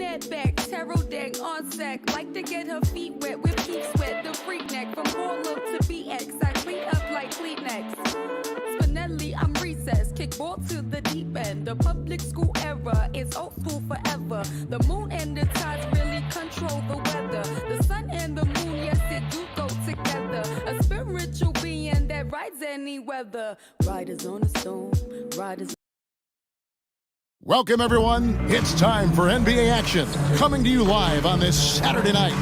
head back, tarot deck on sack. Like to get her feet wet with peak sweat. The freak neck from Harlem to BX. I clean up like Kleenex. Spinelli, I'm recessed. Kickball to the deep end. The public school era is old school forever. The moon and the tides really control the weather. The sun and the moon, yes, it do go together. A spiritual being that rides any weather. Riders on the stone, riders. Welcome, everyone. It's time for NBA action. Coming to you live on this Saturday night.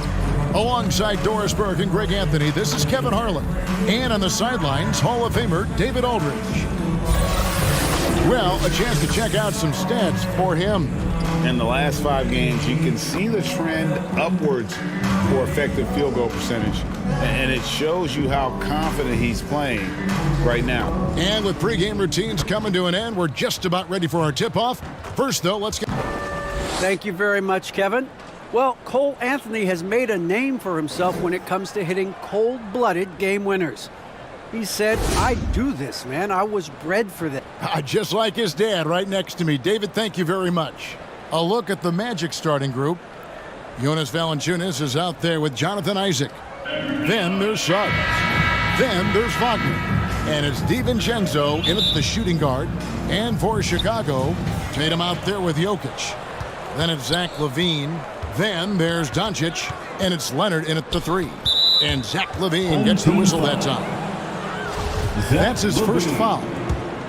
Alongside Doris Burke and Greg Anthony, this is Kevin Harlan. And on the sidelines, Hall of Famer David Aldridge. Well, a chance to check out some stats for him. In the last 5 games, you can see the trend upwards for effective field goal percentage. And it shows you how confident he's playing right now. And with pregame routines coming to an end, we're just about ready for our tip-off. First, though, let's get... Thank you very much, Kevin. Well, Cole Anthony has made a name for himself when it comes to hitting cold-blooded game winners. He said, I do this, man. I was bred for this. Just like his dad right next to me. David, thank you very much. A look at the Magic starting group. Jonas Valanciunas is out there with Jonathan Isaac. Then there's Suggs. Then there's Wagner. And it's DiVincenzo in at the shooting guard. And for Chicago, Tatum out there with Jokic. Then it's Zach LaVine. Then there's Doncic. And it's Leonard in at the 3. And Zach LaVine gets the whistle that time. That's his first foul.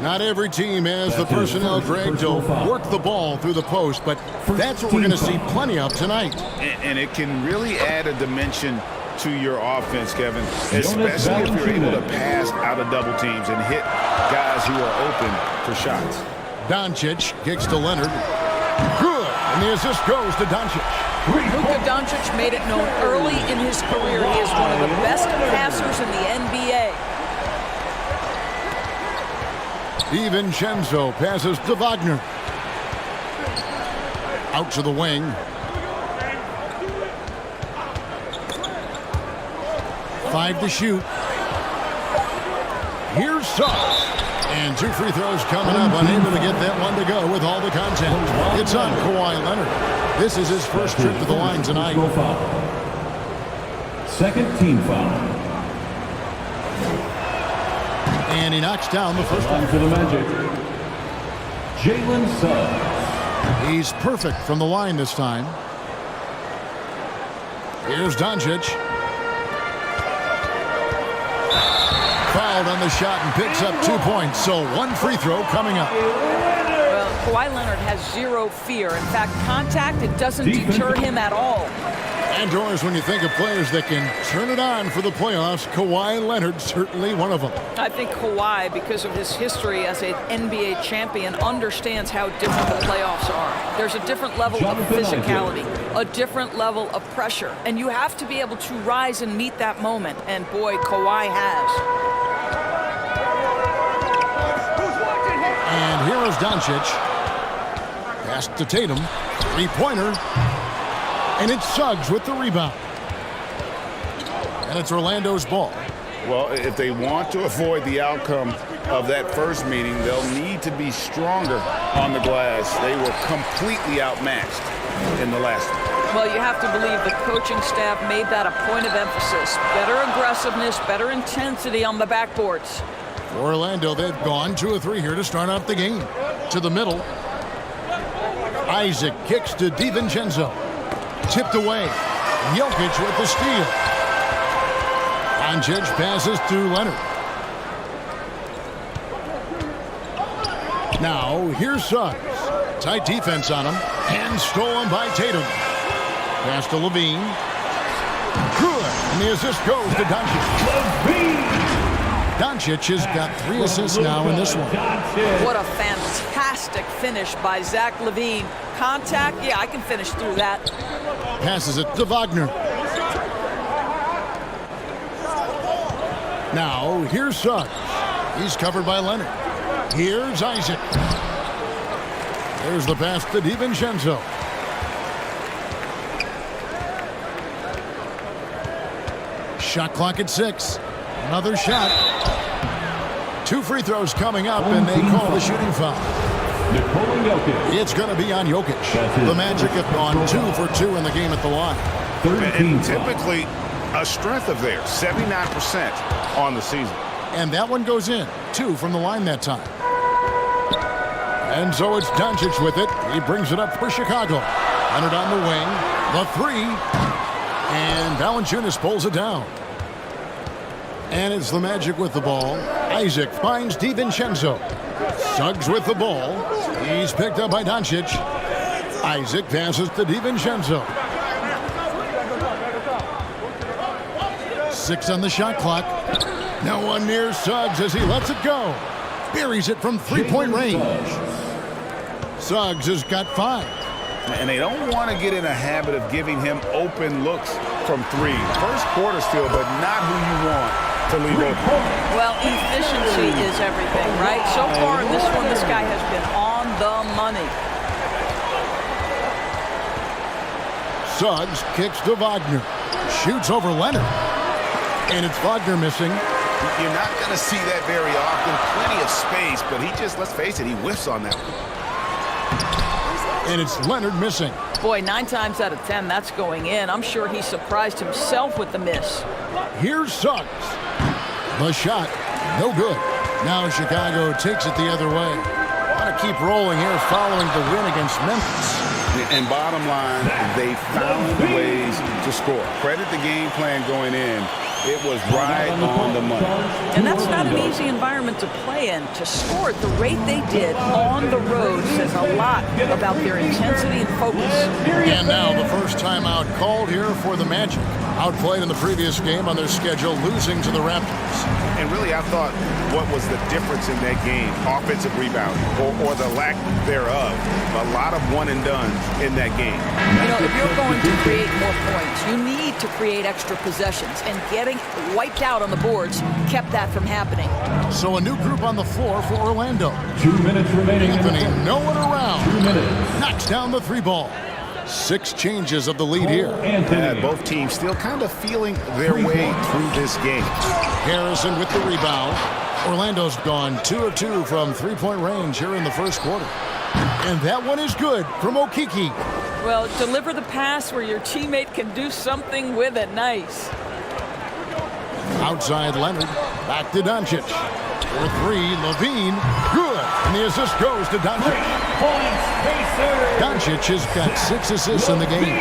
Not every team has the personnel, Greg, to work the ball through the post, but that's what we're going to see plenty of tonight. And it can really add a dimension to your offense, Kevin, especially if you're able to pass out of double teams and hit guys who are open for shots. Doncic kicks to Leonard. Good. And the assist goes to Doncic. Luka Doncic made it known early in his career he is one of the best passers in the NBA. DiVincenzo passes to Wagner. Out to the wing. Five to shoot. Here's Suggs. And 2 free throws coming up. Unable to get that one to go with all the content. It's on Kawhi Leonard. This is his first trip to the line tonight. Second team foul. And he knocks down the first one. For the Magic, Jalen Suggs. He's perfect from the line this time. Here's Doncic. Fouled on the shot and picks up 2 points. So 1 free throw coming up. Well, Kawhi Leonard has zero fear. In fact, contact, it doesn't deter him at all. And Doris, when you think of players that can turn it on for the playoffs, Kawhi Leonard certainly one of them. I think Kawhi, because of his history as an NBA champion, understands how different the playoffs are. There's a different level of physicality, a different level of pressure, and you have to be able to rise and meet that moment. And boy, Kawhi has. And here is Doncic. Pass to Tatum. 3-pointer. And it's Suggs with the rebound. And it's Orlando's ball. Well, if they want to avoid the outcome of that first meeting, they'll need to be stronger on the glass. They were completely outmatched in the last one. Well, you have to believe the coaching staff made that a point of emphasis. Better aggressiveness, better intensity on the backboards. For Orlando, they've gone 2 of 3 here to start off the game. To the middle. Isaac kicks to DiVincenzo. Tipped away. Jokic with the steal. Doncic passes to Leonard. Now, here's Suggs. Tight defense on him. And stolen by Tatum. Pass to LaVine. Good. And the assist goes to Doncic. Doncic has got 3 assists now in this one. What a fantastic finish by Zach LaVine. Contact, yeah, I can finish through that. Passes it to Wagner. Now, here's Suggs. He's covered by Leonard. Here's Isaac. There's the pass to DiVincenzo. Shot clock at 6. Another shot. 2 free throws coming up, and they call the shooting foul. It's going to be on Jokic. The Magic have gone 2 for 2 in the game at the line. And typically a strength of theirs, 79% on the season. And that one goes in. 2 from the line that time. And so it's Doncic with it. He brings it up for Chicago. Leonard on the wing. The 3. And Valanciunas pulls it down. And it's the Magic with the ball. Isaac finds DiVincenzo. Suggs with the ball. He's picked up by Doncic. Isaac passes to DiVincenzo. 6 on the shot clock. No one near Suggs as he lets it go. Buries it from three-point range. Suggs has got 5. And they don't want to get in a habit of giving him open looks from 3. First quarter still, but not who you want to leave open. Well, efficiency is everything, right? So far in this one, this guy has been on the money. Suggs kicks to Wagner. Shoots over Leonard. And it's Wagner missing. You're not going to see that very often. Plenty of space, but he just, let's face it, he whiffs on that one. And it's Leonard missing. Boy, 9 times out of 10, that's going in. I'm sure he surprised himself with the miss. Here's Suggs. The shot, no good. Now Chicago takes it the other way. Want to keep rolling here following the win against Memphis. And bottom line, they found ways to score. Credit the game plan going in. It was right on the money. And that's not an easy environment to play in. To score at the rate they did on the road says a lot about their intensity and focus. And now the first timeout called here for the Magic. Outplayed in the previous game on their schedule, losing to the Raptors. And really, I thought what was the difference in that game? Offensive rebounding, or the lack thereof. A lot of one-and-dones in that game. You know, if you're going to create more points, you need to create extra possessions. And getting wiped out on the boards kept that from happening. So a new group on the floor for Orlando. 2 minutes remaining. Anthony, no one around. 2 minutes. Knocks down the 3 ball. 6 changes of the lead here. Both teams still kind of feeling their way through this game. Harrison with the rebound. Orlando's gone 2 of 2 from three-point range here in the first quarter. And that one is good from Okiki. Well, deliver the pass where your teammate can do something with it. Nice. Outside Leonard. Back to Doncic. For 3, Levine. Good. And the assist goes to Doncic. Doncic has got 6 assists in the game.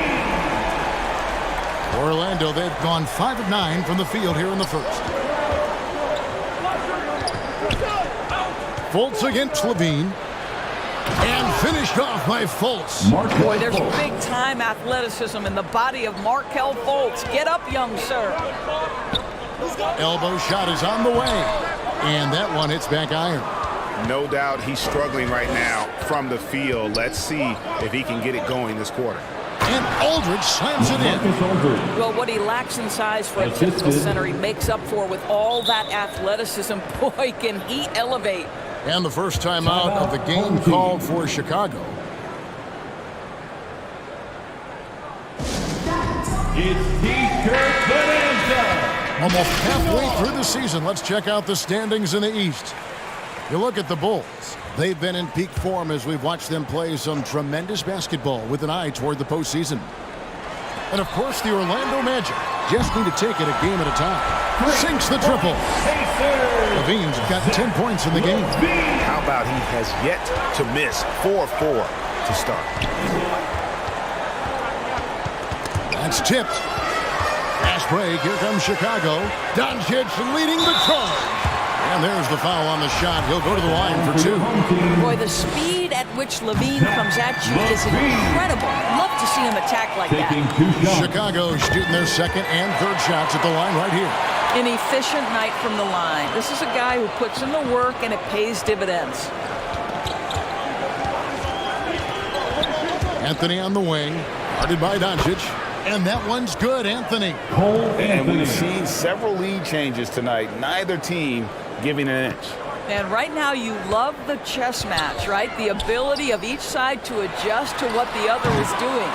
Orlando, they've gone 5 of 9 from the field here in the first. Fultz against Levine. And finished off by Fultz. Boy, there's big-time athleticism in the body of Markelle Fultz. Get up, young sir. Elbow shot is on the way. And that one hits back iron. No doubt he's struggling right now from the field. Let's see if he can get it going this quarter. And Aldridge slams it in. Well, what he lacks in size for a typical center, he makes up for with all that athleticism. Boy, can he elevate. And the first time out of the game called for Chicago. Almost halfway through the season, let's check out the standings in the East. You look at the Bulls. They've been in peak form as we've watched them play some tremendous basketball with an eye toward the postseason. And of course, the Orlando Magic just need to take it a game at a time. Sinks the triple. Levine's got 10 points in the game. How about he has yet to miss 4-4 to start. That's tipped. Fast break. Here comes Chicago. Doncic leading the charge. And there's the foul on the shot. He'll go to the line for 2. Boy, the speed at which Levine comes at you is incredible. Love to see him attack like that. Chicago shooting their second and third shots at the line right here. An efficient night from the line. This is a guy who puts in the work and it pays dividends. Anthony on the wing. Guarded by Doncic. And that one's good, Anthony. And we've seen several lead changes tonight. Neither team giving an inch. And right now you love the chess match, right? The ability of each side to adjust to what the other is doing.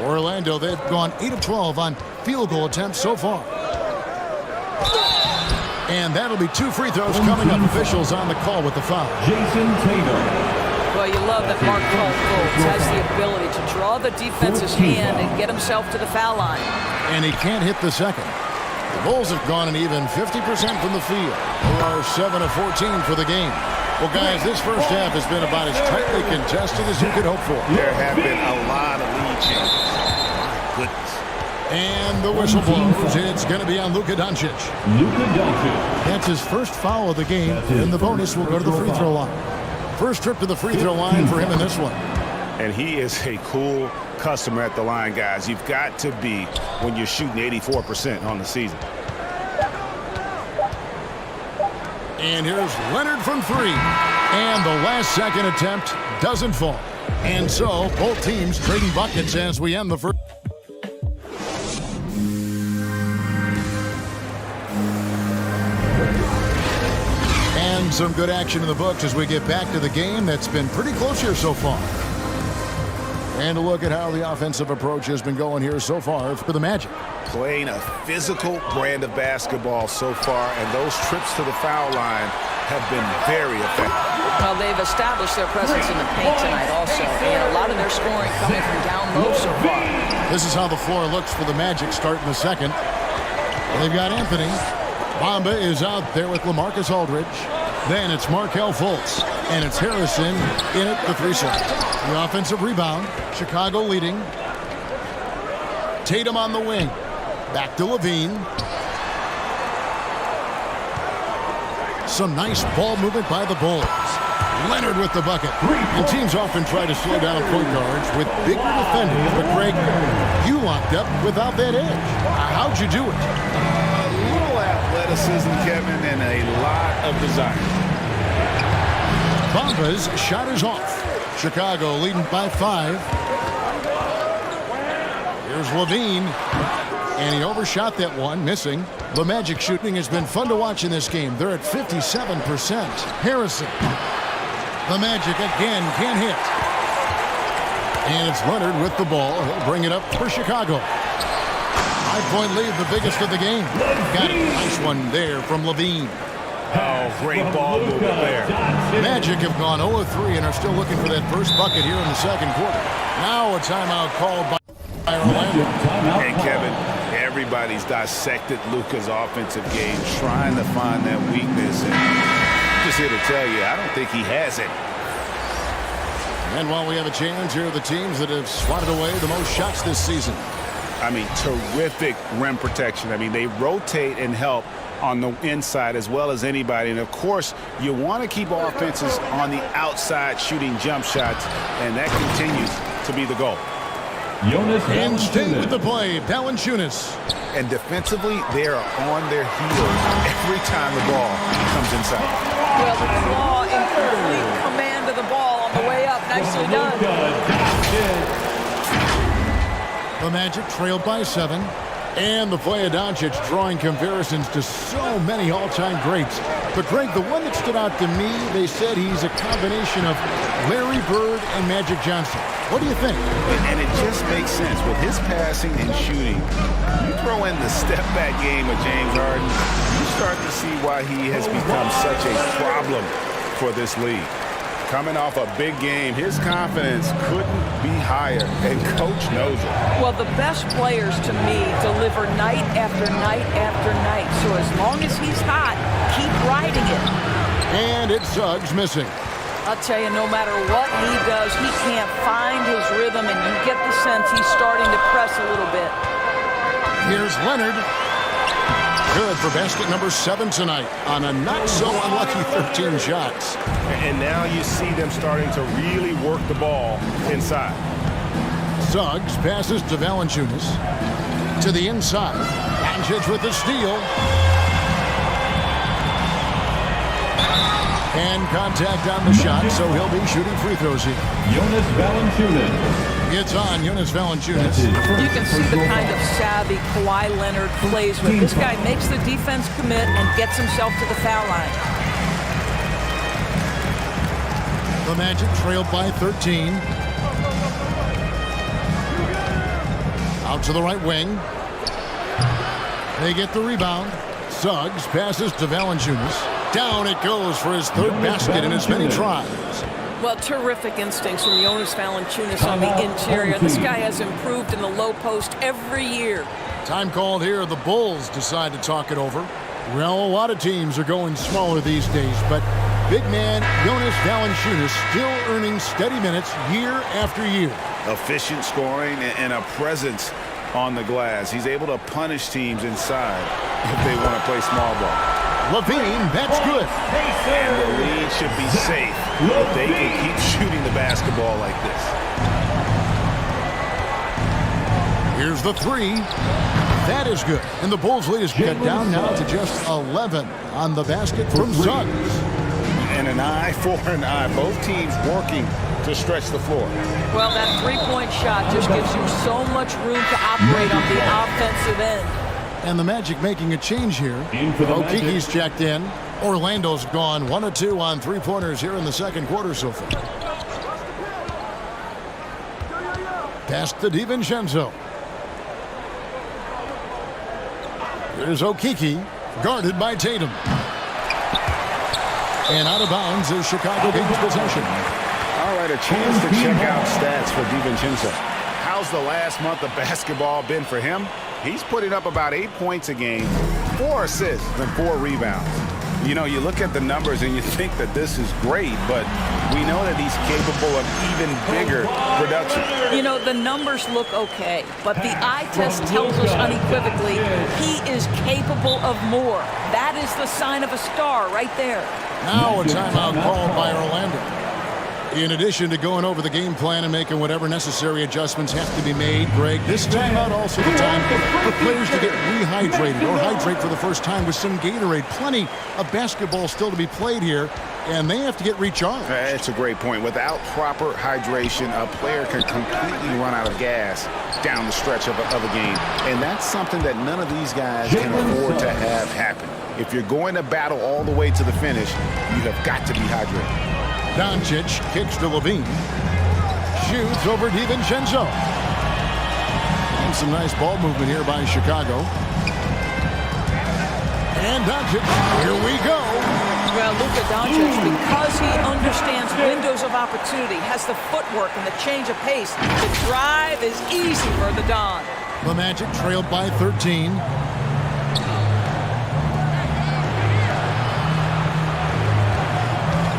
Orlando, they've gone 8 of 12 on field goal attempts so far. And that'll be 2 free throws coming up. Officials on the call with the foul. Jason Tatum. Well, you love that Mark Fultz has the ability to draw the defense's hand and get himself to the foul line. And he can't hit the second. The Bulls have gone an even 50% from the field. They are 7 of 14 for the game. Well, guys, this first half has been about as tightly contested as you could hope for. There have been a lot of lead changes. My goodness. And the whistle blows. It's going to be on Luka Doncic. Luka Doncic. That's his first foul of the game, and the bonus will go to the free throw line. First trip to the free throw line for him in this one. And he is a cool customer at the line, guys. You've got to be when you're shooting 84% on the season. And here's Leonard from 3. And the last second attempt doesn't fall. And so both teams trading buckets as we end the first. And some good action in the books as we get back to the game that's been pretty close here so far. And a look at how the offensive approach has been going here so far for the Magic. Playing a physical brand of basketball so far, and those trips to the foul line have been very effective. Well, they've established their presence in the paint tonight also, and a lot of their scoring coming from down low so far. This is how the floor looks for the Magic starting the second. They've got Anthony. Bamba is out there with LaMarcus Aldridge. Then it's Markelle Fultz, and it's Harrison in at the 3 side. The offensive rebound, Chicago leading. Tatum on the wing. Back to Levine. Some nice ball movement by the Bulls. Leonard with the bucket. And teams often try to slow down point guards with bigger defenders. But, Greg, you locked up without that edge. How'd you do it? A little athleticism, Kevin, and a lot of desire. Bamba's shot is off. Chicago leading by 5. Here's Levine. And he overshot that one, missing. The Magic shooting has been fun to watch in this game. They're at 57%. Harrison. The Magic again can't hit. And it's Leonard with the ball. He'll bring it up for Chicago. 5-point lead, the biggest of the game. Got it. Nice one there from Levine. Oh, great ball movement there. Magic have gone 0-3 and are still looking for that first bucket here in the second quarter. Now a timeout called by Orlando. And Kevin, everybody's dissected Luka's offensive game, trying to find that weakness. And I'm just here to tell you, I don't think he has it. And while we have a chance, here are the teams that have swatted away the most shots this season. I mean, terrific rim protection. I mean, they rotate and help on the inside as well as anybody. And, of course, you want to keep offenses on the outside shooting jump shots, and that continues to be the goal. And stay with the play, Valanciunas. And defensively, they are on their heels every time the ball comes inside. Well, the claw in complete command of the ball on the way up. Nicely done. The Magic trailed by 7. And the play of Doncic drawing comparisons to so many all-time greats. But, Greg, the one that stood out to me, they said he's a combination of Larry Bird and Magic Johnson. What do you think? And it just makes sense. With his passing and shooting, you throw in the step-back game of James Harden, you start to see why he has become such a problem for this league. Coming off a big game, his confidence couldn't be higher, and Coach knows it. Well, the best players, to me, deliver night after night after night. So as long as he's hot, keep riding it. And it's Suggs missing. I'll tell you, no matter what he does, he can't find his rhythm, and you get the sense he's starting to press a little bit. Here's Leonard. Good for basket number 7 tonight on a not-so-unlucky 13 shots. And now you see them starting to really work the ball inside. Suggs passes to Valanciunas. To the inside. Doncic with the steal. And contact on the shot, so he'll be shooting free throws here. Jonas Valanciunas. It's on Jonas Valanciunas. You can see the kind of savvy Kawhi Leonard plays with. This guy makes the defense commit and gets himself to the foul line. The Magic trailed by 13. Out to the right wing. They get the rebound. Suggs passes to Valanciunas. Down it goes for his third basket in as many tries. Well, terrific instincts from Jonas Valanciunas on the interior. This guy has improved in the low post every year. Time called here. The Bulls decide to talk it over. Well, a lot of teams are going smaller these days, but big man Jonas Valanciunas still earning steady minutes year after year. Efficient scoring and a presence on the glass. He's able to punish teams inside if they want to play small ball. Levine, that's good. And the lead should be safe if they can keep shooting the basketball like this. Here's the three. That is good. And the Bulls lead is cut down now to just 11 on the basket from Suggs. And an eye for an eye. Both teams working to stretch the floor. Well, that three-point shot just gives you so much room to operate on the offensive end. And the Magic making a change here. Okiki's checked in. Orlando's gone 1 of 2 on three-pointers here in the second quarter so far. Pass to DiVincenzo. Here's Okiki, guarded by Tatum. And out of bounds is Chicago gains possession. All right, a chance to check out stats for DiVincenzo. How's the last month of basketball been for him? He's putting up about 8 points a game, 4 assists, and 4 rebounds. You know, you look at the numbers and you think that this is great, but we know that he's capable of even bigger production. You know, the numbers look okay, but the eye test tells us unequivocally he is capable of more. That is the sign of a star right there. Now a timeout called by Orlando. In addition to going over the game plan and making whatever necessary adjustments have to be made, Greg, this timeout also the time for players to get rehydrated or hydrate for the first time with some Gatorade. Plenty of basketball still to be played here, and they have to get recharged. That's a great point. Without proper hydration, a player can completely run out of gas down the stretch of a game. And that's something that none of these guys can afford to have happen. If you're going to battle all the way to the finish, you have got to be hydrated. Doncic kicks to Levine. Shoots over DiVincenzo. And some nice ball movement here by Chicago. And Doncic, here we go. Well, Luka Doncic, because he understands windows of opportunity, has the footwork and the change of pace, the drive is easy for the Don. The Magic trailed by 13.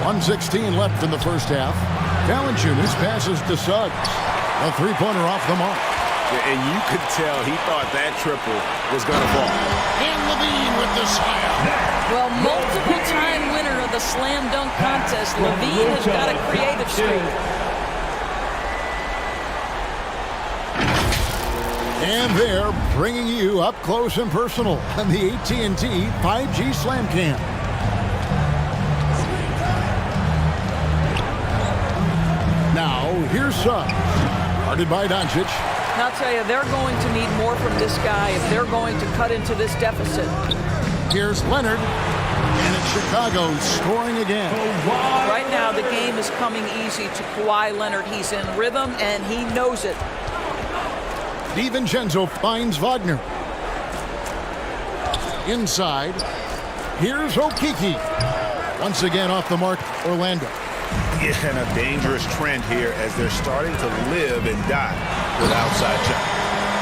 1:16 left in the first half. Valanciunas passes to Suggs. A three-pointer off the mark. And you could tell he thought that triple was going to fall. And Levine with the slam. Well, multiple-time winner of the slam dunk contest, Levine has got a creative streak. And they're bringing you up close and personal on the AT&T 5G Slam Cam. Now, here's Suggs, guarded by Doncic. And I'll tell you, they're going to need more from this guy if they're going to cut into this deficit. Here's Leonard, and it's Chicago scoring again. Right now, the game is coming easy to Kawhi Leonard. He's in rhythm, and he knows it. DiVincenzo finds Wagner. Inside, here's Okiki. Once again off the mark, Orlando. Yeah, and a dangerous trend here as they're starting to live and die with outside shot.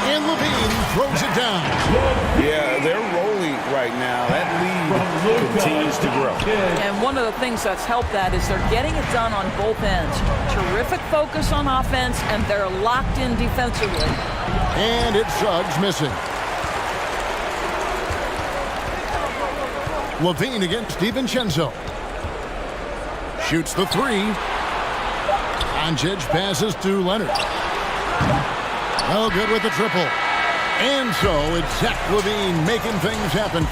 And Levine throws it down. Yeah, they're rolling right now. That lead continues to grow. And one of the things that's helped that is they're getting it done on both ends. Terrific focus on offense, and they're locked in defensively. And it's Suggs missing. Levine against DiVincenzo. Shoots the three. Doncic passes to Leonard. Well, good with the triple. And so it's Zach LaVine making things happen.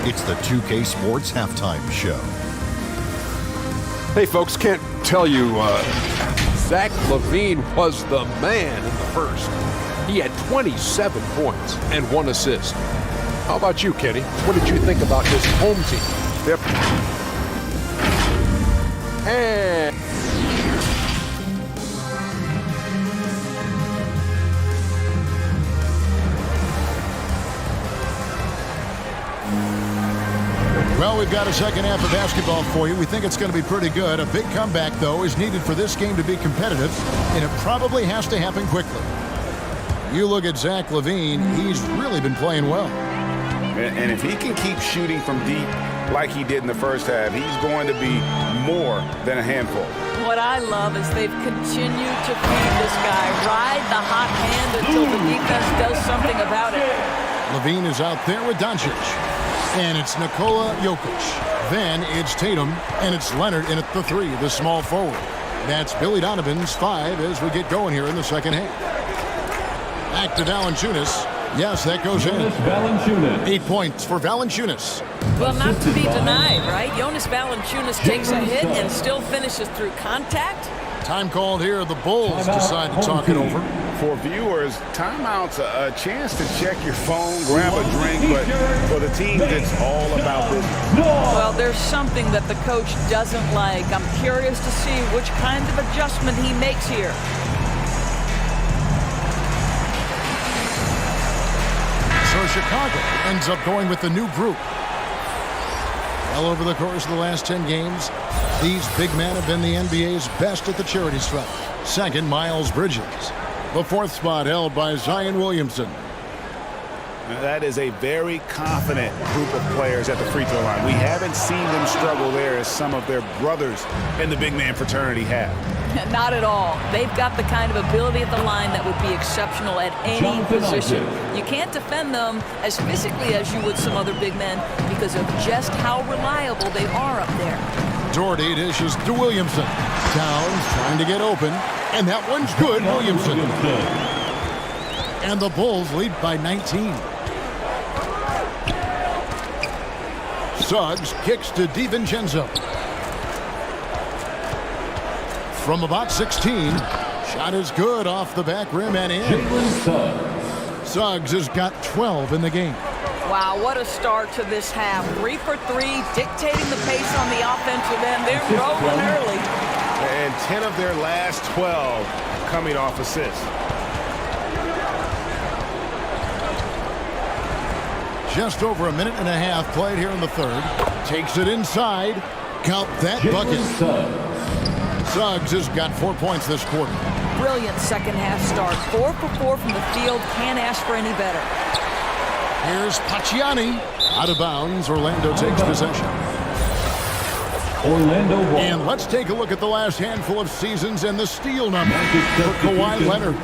It's the 2K Sports Halftime Show. Hey, folks, can't tell you, Zach LaVine was the man in the first. He had 27 points and 1 assist. How about you, Kenny? What did you think about his home team? Yep. And we've got a second half of basketball for you. We think it's going to be pretty good. A big comeback, though, is needed for this game to be competitive, and it probably has to happen quickly. You look at Zach LaVine, he's really been playing well. And if he can keep shooting from deep like he did in the first half, he's going to be more than a handful. What I love is they've continued to feed this guy, ride the hot hand until the defense does something about it. LaVine is out there with Doncic. And it's Nikola Jokic. Then it's Tatum, and it's Leonard in at the 3, the small forward. That's Billy Donovan's 5 as we get going here in the second half. Back to Valanciunas. Yes, that goes in. 8 points for Valanciunas. Well, not to be denied, right? Jonas Valanciunas takes a hit and still finishes through contact. Time called here. The Bulls decide to talk it over. For viewers, timeout's a chance to check your phone, grab a drink, but for the team, it's all about business. Well, there's something that the coach doesn't like. I'm curious to see which kind of adjustment he makes here. So Chicago ends up going with the new group. Well, over the course of the last 10 games, these big men have been the NBA's best at the charity stripe. Second, Miles Bridges. The 4th spot held by Zion Williamson. That is a very confident group of players at the free throw line. We haven't seen them struggle there as some of their brothers in the big man fraternity have. Not at all. They've got the kind of ability at the line that would be exceptional at any position. You can't defend them as physically as you would some other big men because of just how reliable they are up there. Doherty dishes to Williamson. Towns trying to get open, and that one's good, Williamson. And the Bulls lead by 19. Suggs kicks to DiVincenzo. From about 16, shot is good off the back rim and in. Suggs has got 12 in the game. Wow, what a start to this half. 3 for 3, dictating the pace on the offensive end. They're rolling early. And 10 of their last 12 coming off assists. Just over a minute and a half played here in the third. Takes it inside. Count that bucket. Suggs has got 4 points this quarter. Brilliant second half start. 4 for 4 from the field. Can't ask for any better. Here's Pacciani. Out of bounds. Orlando takes possession. And let's take a look at the last handful of seasons and the steal number for Kawhi Leonard.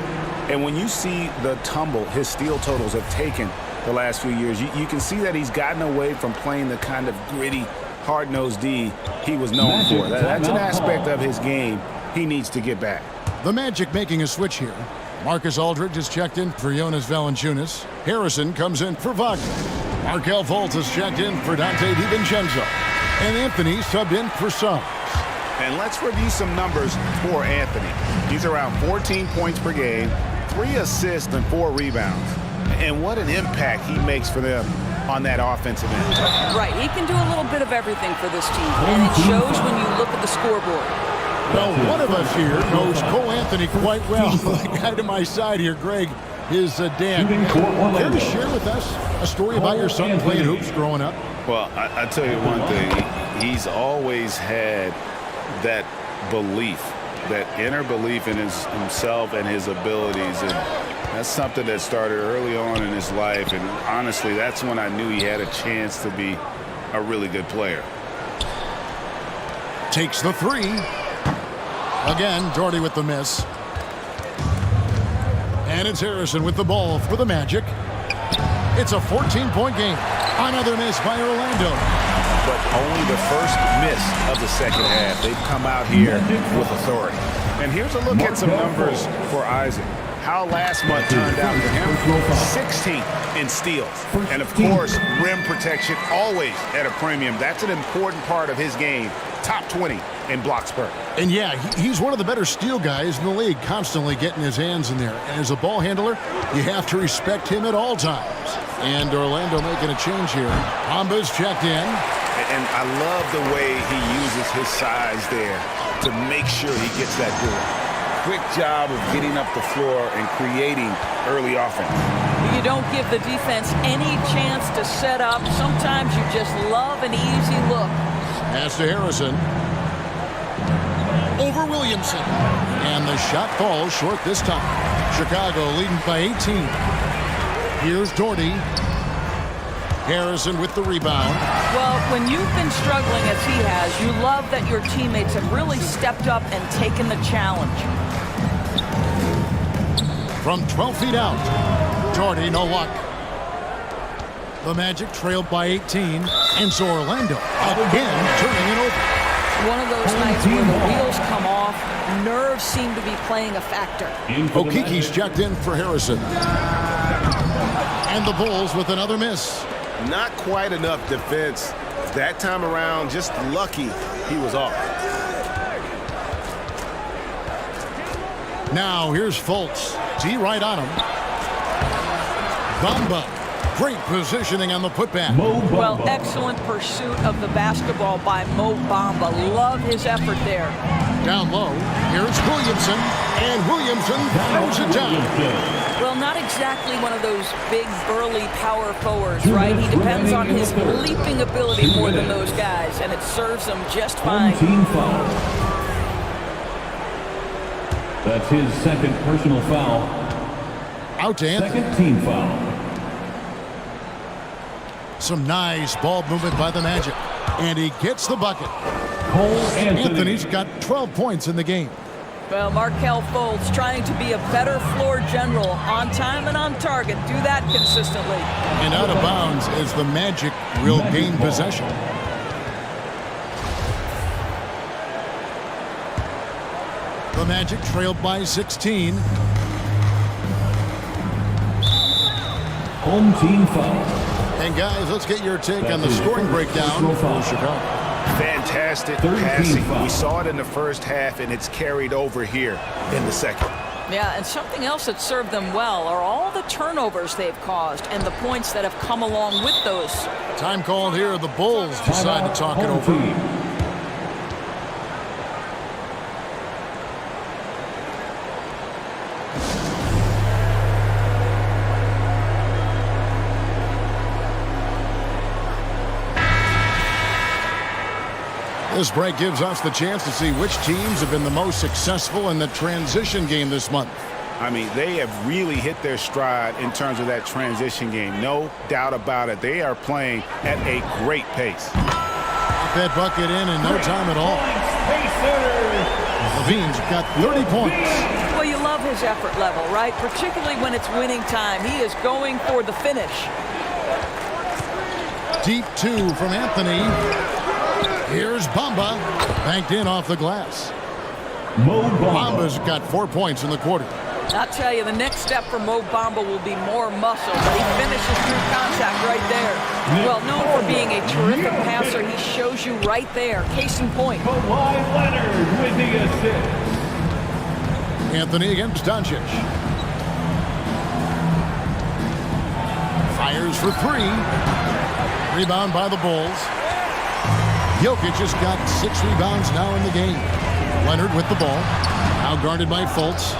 And when you see the tumble his steal totals have taken the last few years, you can see that he's gotten away from playing the kind of gritty, hard-nosed D he was known for. That's an aspect of his game he needs to get back. The Magic making a switch here. Marcus Aldridge is checked in for Jonas Valanciunas. Harrison comes in for Wagner. Markelle Fultz is checked in for Dante DiVincenzo. And Anthony subbed in for Suggs. And let's review some numbers for Anthony. He's around 14 points per game, 3 assists and 4 rebounds. And what an impact he makes for them on that offensive end. Right, he can do a little bit of everything for this team, and it shows when you look at the scoreboard. Well, one of us here knows Cole Anthony quite well. The guy to my side here, Greg, is Dan. Care to share with us a story about your son playing hoops growing up? Well, I tell you one thing. He's always had that belief, that inner belief in himself and his abilities. And that's something that started early on in his life. And honestly, that's when I knew he had a chance to be a really good player. Takes the 3. Again, Doherty with the miss. And it's Harrison with the ball for the Magic. It's a 14-point game. Another miss by Orlando. But only the first miss of the second half. They've come out here with authority. And here's a look at some numbers for Isaac. How last month turned out for him. 16th in steals. And, of course, rim protection always at a premium. That's an important part of his game. Top 20 in blocks per. And, yeah, he's one of the better steal guys in the league, constantly getting his hands in there. And as a ball handler, you have to respect him at all times. And Orlando making a change here. Hamba's checked in. And I love the way he uses his size there to make sure he gets that board. quick job of getting up the floor and creating early offense. You don't give the defense any chance to set up. Sometimes you just love an easy look. Pass to Harrison. Over Williamson. And the shot falls short this time. Chicago leading by 18. Here's Doherty. Harrison with the rebound. Well, when you've been struggling as he has, you love that your teammates have really stepped up and taken the challenge. From 12 feet out. Doherty, no luck. The Magic trailed by 18. And so Orlando again turning it over. One of those nights where the wheels come off, nerves seem to be playing a factor. Okiki's checked in for Harrison. And the Bulls with another miss. Not quite enough defense. That time around, just lucky he was off. Now here's Fultz. T right on him. Bamba. Great positioning on the putback. Well, excellent pursuit of the basketball by Mo Bamba. Love his effort there. Down low. Here's Williamson. And Williamson throws it down. Well, not exactly one of those big, burly power forwards, right? He depends on his leaping ability more than those guys, and it serves him just fine. Team foul. That's his second personal foul. Out to Anthony. Second team foul. Some nice ball movement by the Magic. And he gets the bucket. Cole Anthony's got 12 points in the game. Well, Markelle Fultz trying to be a better floor general, on time and on target. Do that consistently. And out of bounds as the Magic will gain possession. The Magic trailed by 16. Home team foul. And guys, let's get your take on the scoring breakdown for Chicago. Fantastic passing. We saw it in the first half, and it's carried over here in the second. Yeah, and something else that served them well are all the turnovers they've caused and the points that have come along with those. Time called here. The Bulls decide to talk it over. This break gives us the chance to see which teams have been the most successful in the transition game this month. I mean, they have really hit their stride in terms of that transition game. No doubt about it. They are playing at a great pace. Got that bucket in no time at all. Levine's got 30 points. Well, you love his effort level, right? Particularly when it's winning time. He is going for the finish. Deep two from Anthony. Here's Bamba, banked in off the glass. Bamba's got 4 points in the quarter. I'll tell you, the next step for Mo Bamba will be more muscle, but he finishes through contact right there. Well, known for being a terrific passer, he shows you right there. Case in point. Kawhi Leonard with the assist. Anthony against Doncic. Fires for three. Rebound by the Bulls. Jokic has got 6 rebounds now in the game. Leonard with the ball. Now guarded by Fultz.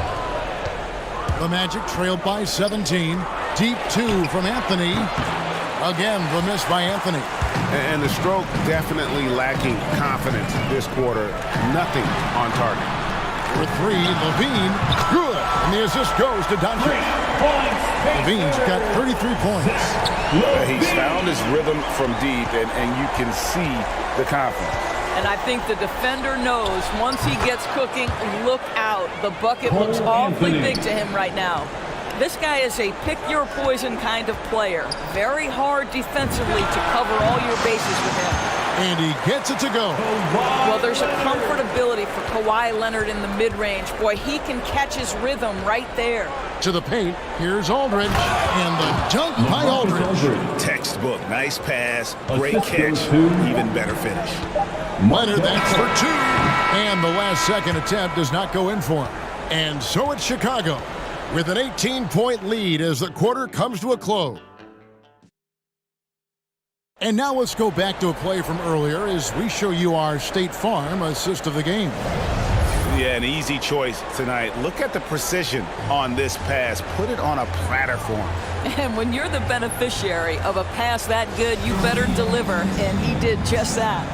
The Magic trailed by 17. Deep two from Anthony. Again, the miss by Anthony. And the stroke definitely lacking confidence this quarter. Nothing on target. For three, Levine. Good. And the assist goes to Doncic. Levine's got 33 points. He's found his rhythm from deep, and you can see the confidence. And I think the defender knows once he gets cooking, look out. The bucket looks awfully big to him right now. This guy is a pick-your-poison kind of player. Very hard defensively to cover all your bases with him. And he gets it to go. Well, there's a comfortability for Kawhi Leonard in the mid-range. Boy, he can catch his rhythm right there. To the paint, here's Aldridge. And the dunk by Aldridge. Textbook, nice pass, great catch, even better finish. Leonard, that's for two. And the last second attempt does not go in for him. And so it's Chicago with an 18-point lead as the quarter comes to a close. And now let's go back to a play from earlier as we show you our State Farm assist of the game. Yeah, an easy choice tonight. Look at the precision on this pass. Put it on a platter for him. And when you're the beneficiary of a pass that good, you better deliver, and he did just that.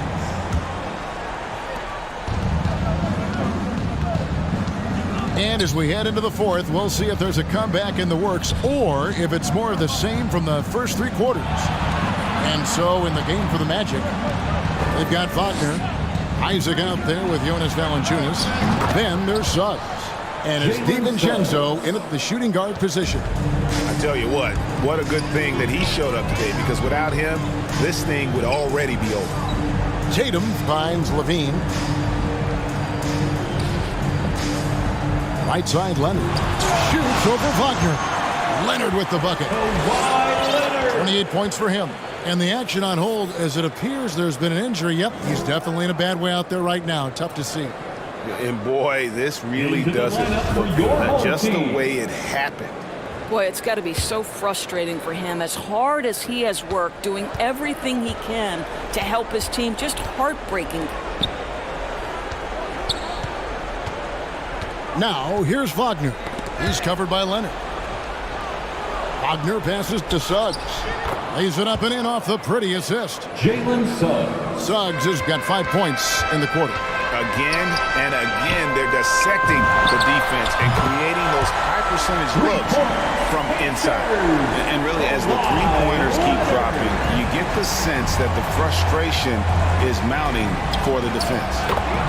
And as we head into the fourth, we'll see if there's a comeback in the works or if it's more of the same from the first 3 quarters. And so in the game for the Magic, they've got Wagner, Isaac out there with Jonas Valanciunas. Then there's Suggs. And it's DiVincenzo in at the shooting guard position. I tell you what a good thing that he showed up today, because without him, this thing would already be over. Tatum finds Levine. Right side, Leonard. Shoots over Wagner. Leonard with the bucket. 28 points for him. And the action on hold, as it appears there's been an injury. Yep, he's definitely in a bad way out there right now. Tough to see. And boy, this really doesn't look good. Just the way it happened. Boy, it's got to be so frustrating for him. As hard as he has worked, doing everything he can to help his team, just heartbreaking. Now, here's Wagner. He's covered by Leonard. Wagner passes to Suggs. Lays it up and in off the pretty assist. Jalen Suggs. Suggs has got 5 points in the quarter. Again and again, they're dissecting the defense and creating those high-percentage looks from inside. And really, as the three-pointers keep dropping, you get the sense that the frustration is mounting for the defense.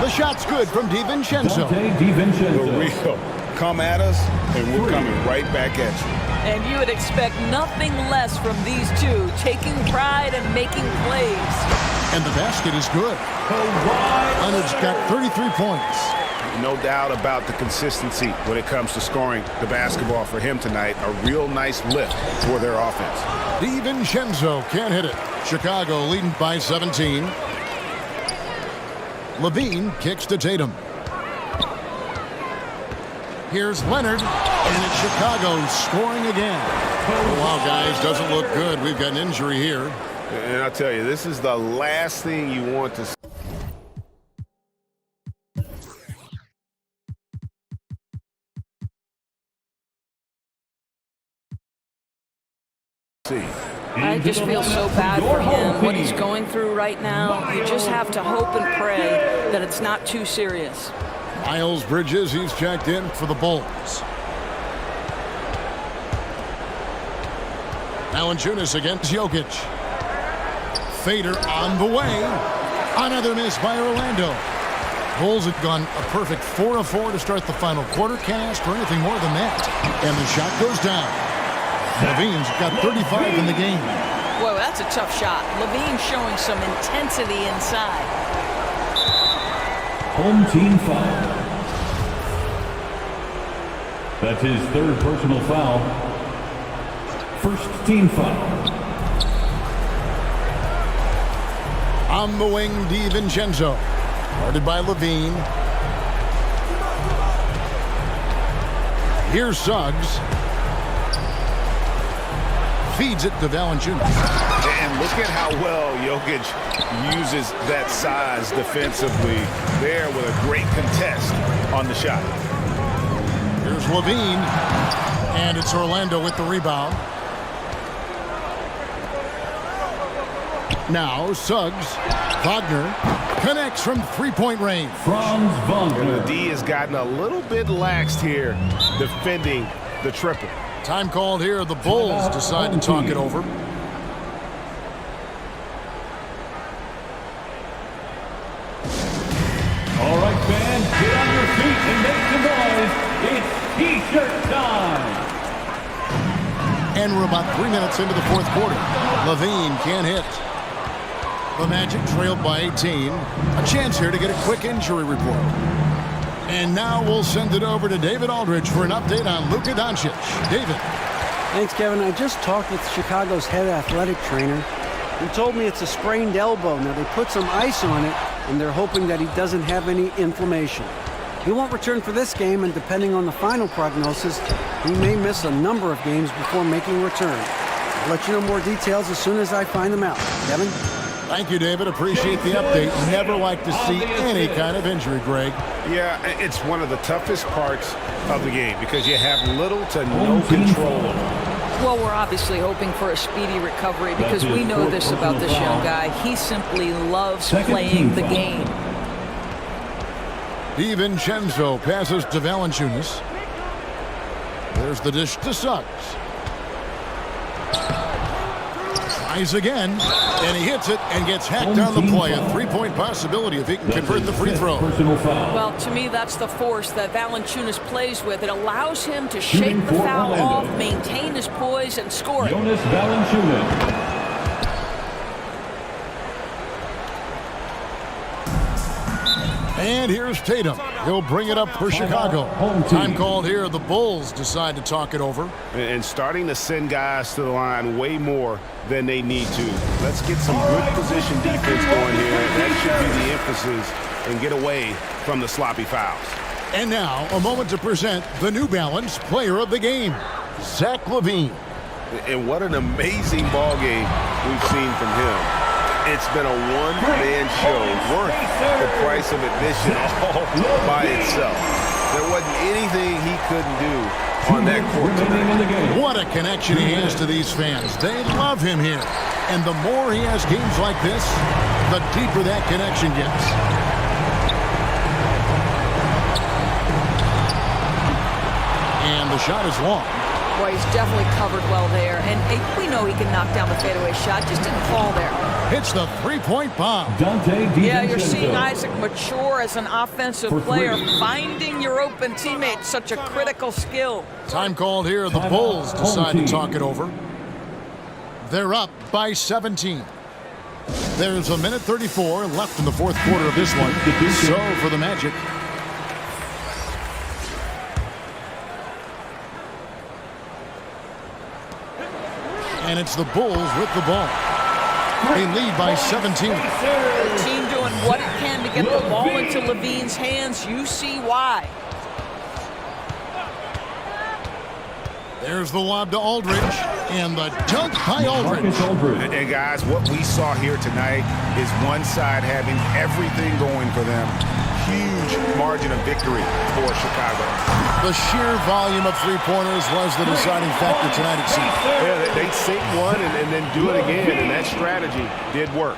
The shot's good from DiVincenzo. The real come at us, and we're coming right back at you. And you would expect nothing less from these two, taking pride and making plays. And the basket is good. Leonard's got 33 points. No doubt about the consistency when it comes to scoring the basketball for him tonight. A real nice lift for their offense. DiVincenzo can't hit it. Chicago leading by 17. Levine kicks to Tatum. Here's Leonard, and it's Chicago scoring again. Oh, wow, guys, doesn't look good. We've got an injury here. And I'll tell you, this is the last thing you want to see. I just feel so bad for him, what he's going through right now. You just have to hope and pray that it's not too serious. Miles Bridges, he's checked in for the Bulls. Valanciunas against Jokic. Fader on the way. Another miss by Orlando. Bulls have gone a perfect 4 of 4 to start the final quarter. Can't ask for anything more than that. And the shot goes down. Levine's got 35 in the game. Whoa, that's a tough shot. Levine showing some intensity inside. Home team foul. That's his third personal foul. First team foul. On the wing, DiVincenzo. Guarded by Levine. Here's Suggs. Feeds it to Valanciunas. And look at how well Jokic uses that size defensively there with a great contest on the shot. Here's Levine. And it's Orlando with the rebound. Now Suggs. Wagner connects from three-point range. Franz Wagner. And the D has gotten a little bit laxed here defending the triple. Time called here. The Bulls decide to talk it over. All right, fans, get on your feet and make some noise. It's T-shirt time. And we're about 3 minutes into the fourth quarter. Levine can't hit. The Magic trailed by 18. A chance here to get a quick injury report. And now we'll send it over to David Aldridge for an update on Luka Doncic. David. Thanks, Kevin. I just talked with Chicago's head athletic trainer. He told me it's a sprained elbow. Now, they put some ice on it, and they're hoping that he doesn't have any inflammation. He won't return for this game, and depending on the final prognosis, he may miss a number of games before making a return. I'll let you know more details as soon as I find them out. Kevin? Thank you, David. Appreciate the update. Never like to see any kind of injury, Greg. Yeah, it's one of the toughest parts of the game because you have little to no control. Well, we're obviously hoping for a speedy recovery because we know this about this young guy. He simply loves playing the game. DiVincenzo passes to Valanciunas. There's the dish to Suggs. Tries again, and he hits it and gets hacked on the play. A three-point possibility if he can convert the free throw. Well, to me, that's the force that Valanciunas plays with. It allows him to shake the foul off, maintain his poise, and score it. Jonas Valanciunas. And here's Tatum. He'll bring it up for Chicago. Time called here. The Bulls decide to talk it over. And starting to send guys to the line way more than they need to. Let's get some good position defense going here. That should be the emphasis and get away from the sloppy fouls. And now, a moment to present the New Balance Player of the Game, Zach LaVine. And what an amazing ball game we've seen from him. It's been a one-man show worth the price of admission all by itself. There wasn't anything he couldn't do on that court tonight. What a connection he has to these fans. They love him here. And the more he has games like this, the deeper that connection gets. And the shot is long. Boy, he's definitely covered well there. And we know he can knock down the fadeaway shot. Just didn't fall there. Hits the three-point bomb. Yeah, you're seeing Isaac mature as an offensive player. Finding your open teammate, such a critical skill. Time called here. The Bulls decide to talk it over. They're up by 17. There's a minute 34 left in the fourth quarter of this one. So for the Magic. And it's the Bulls with the ball. They lead by 17. The team doing what it can to get the ball into LaVine's hands. You see why. There's the lob to Aldridge. And the dunk by Aldridge. And guys, what we saw here tonight is one side having everything going for them. Huge margin of victory for Chicago. The sheer volume of three-pointers was the deciding factor tonight, it seemed. Yeah, they'd sink one and then do it again, and that strategy did work.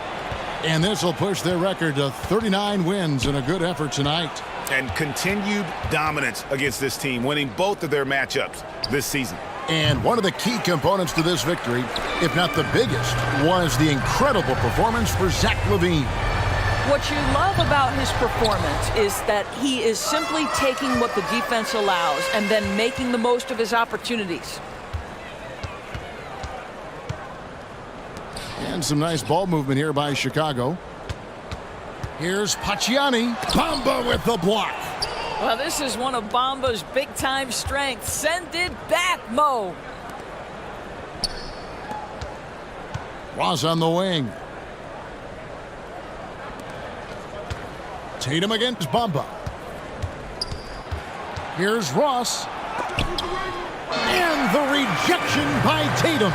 And this will push their record to 39 wins in a good effort tonight. And continued dominance against this team, winning both of their matchups this season. And one of the key components to this victory, if not the biggest, was the incredible performance for Zach LaVine. What you love about his performance is that he is simply taking what the defense allows and then making the most of his opportunities. And some nice ball movement here by Chicago. Here's Pacciani. Bamba with the block. Well, this is one of Bamba's big-time strengths. Send it back, Mo. Ross on the wing. Tatum against Bamba. Here's Ross. And the rejection by Tatum.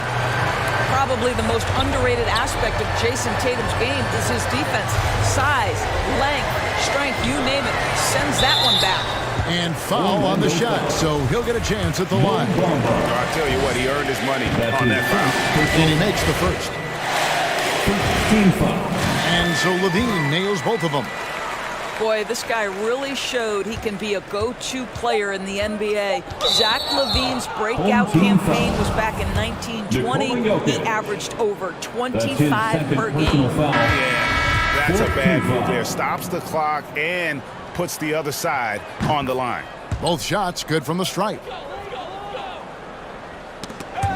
Probably the most underrated aspect of Jason Tatum's game is his defense. Size, length, strength, you name it. Sends that one back. And foul on the shot, so he'll get a chance at the line. I'll tell you what, he earned his money on that foul. And he makes the first. And so LaVine nails both of them. Boy, this guy really showed he can be a go-to player in the NBA. Zach LaVine's breakout campaign was back in 1920. He averaged over 25 per game. Yeah, that's a bad move there. Stops the clock and puts the other side on the line. Both shots good from the stripe.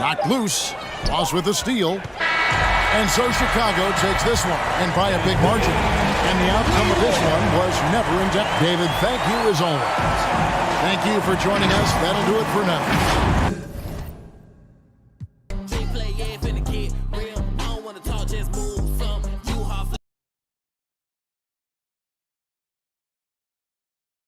Knocked loose. Ross with the steal. And so Chicago takes this one, and by a big margin. And the outcome of this one was never in doubt. David, thank you as always. Thank you for joining us. That'll do it for now.